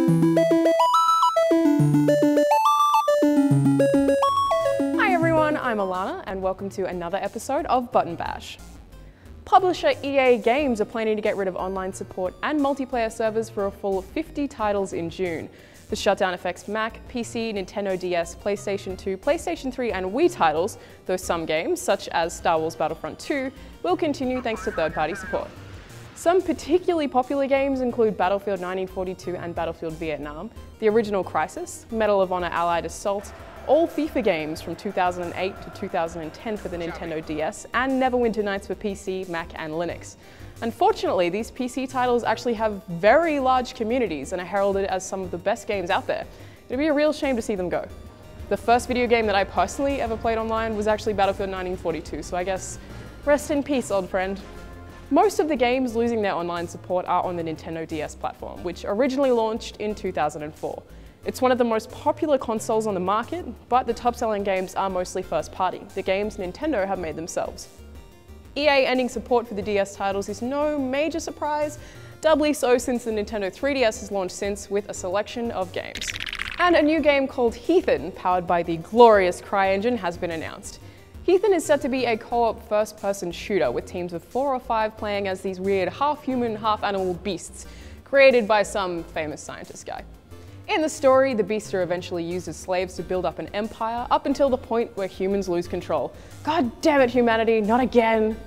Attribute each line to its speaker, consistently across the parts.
Speaker 1: Hi everyone, I'm Alana and welcome to another episode of Button Bash. Publisher EA Games are planning to get rid of online support and multiplayer servers for a full 50 titles in June. The shutdown affects Mac, PC, Nintendo DS, PlayStation 2, PlayStation 3 and Wii titles, though some games, such as Star Wars Battlefront 2, will continue thanks to third-party support. Some particularly popular games include Battlefield 1942 and Battlefield Vietnam, the original Crisis, Medal of Honor Allied Assault, all FIFA games from 2008 to 2010 for the Nintendo DS, and Neverwinter Nights for PC, Mac and Linux. Unfortunately, these PC titles actually have very large communities and are heralded as some of the best games out there. It'd be a real shame to see them go. The first video game that I personally ever played online was actually Battlefield 1942, so I guess rest in peace, old friend. Most of the games losing their online support are on the Nintendo DS platform, which originally launched in 2004. It's one of the most popular consoles on the market, but the top-selling games are mostly first-party, the games Nintendo have made themselves. EA ending support for the DS titles is no major surprise, doubly so since the Nintendo 3DS has launched since with a selection of games. And a new game called Heathen, powered by the glorious CryEngine, has been announced. Heathen is set to be a co-op first-person shooter with teams of 4 or 5 playing as these weird half-human, half-animal beasts, created by some famous scientist guy. In the story, the beasts are eventually used as slaves to build up an empire, up until the point where humans lose control. God damn it, humanity, not again!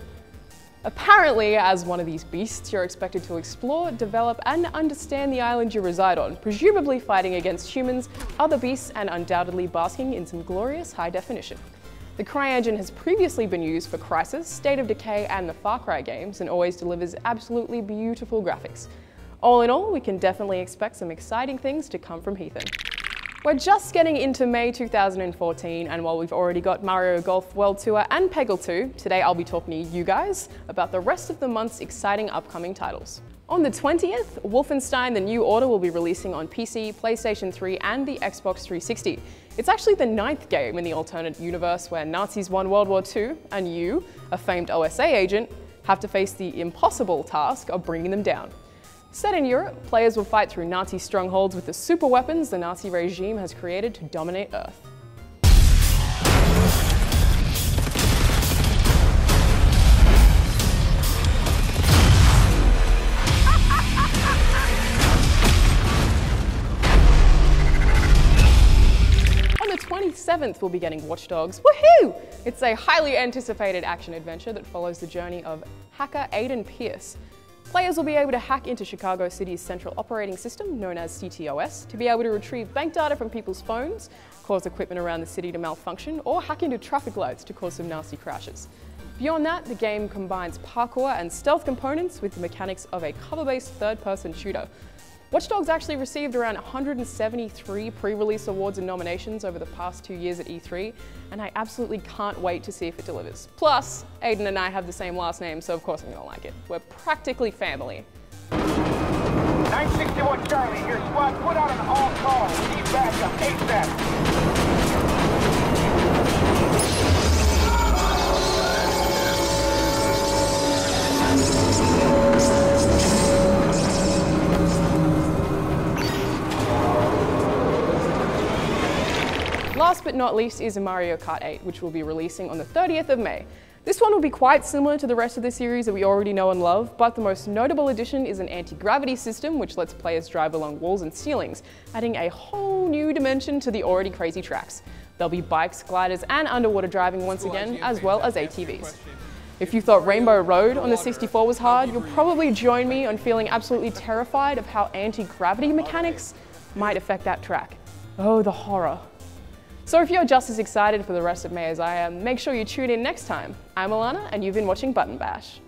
Speaker 1: Apparently, as one of these beasts, you're expected to explore, develop, and understand the island you reside on, presumably fighting against humans, other beasts, and undoubtedly basking in some glorious high definition. The CryEngine has previously been used for Crysis, State of Decay, and the Far Cry games, and always delivers absolutely beautiful graphics. All in all, we can definitely expect some exciting things to come from Heathen. We're just getting into May 2014, and while we've already got Mario Golf World Tour and Peggle 2, today I'll be talking to you guys about the rest of the month's exciting upcoming titles. On the 20th, Wolfenstein: The New Order will be releasing on PC, PlayStation 3 and the Xbox 360. It's actually the 9th game in the alternate universe where Nazis won World War II, and you, a famed OSA agent, have to face the impossible task of bringing them down. Set in Europe, players will fight through Nazi strongholds with the super weapons the Nazi regime has created to dominate Earth. On the 27th, we'll be getting Watch Dogs. Woohoo! It's a highly anticipated action-adventure that follows the journey of hacker Aiden Pierce. Players will be able to hack into Chicago City's central operating system, known as CTOS, to be able to retrieve bank data from people's phones, cause equipment around the city to malfunction, or hack into traffic lights to cause some nasty crashes. Beyond that, the game combines parkour and stealth components with the mechanics of a cover-based third-person shooter. Watch Dogs actually received around 173 pre-release awards and nominations over the past 2 years at E3, and I absolutely can't wait to see if it delivers. Plus, Aiden and I have the same last name, so of course I'm gonna like it. We're practically family.
Speaker 2: 961 Charlie, your squad put out an all-call. We need backup ASAP.
Speaker 1: Last but not least is Mario Kart 8, which will be releasing on the 30th of May. This one will be quite similar to the rest of the series that we already know and love, but the most notable addition is an anti-gravity system which lets players drive along walls and ceilings, adding a whole new dimension to the already crazy tracks. There'll be bikes, gliders, and underwater driving once again, as well as ATVs. If you thought Rainbow Road on the 64 was hard, you'll probably join me on feeling absolutely terrified of how anti-gravity mechanics might affect that track. Oh, the horror. So if you're just as excited for the rest of May as I am, make sure you tune in next time. I'm Alana, and you've been watching Button Bash.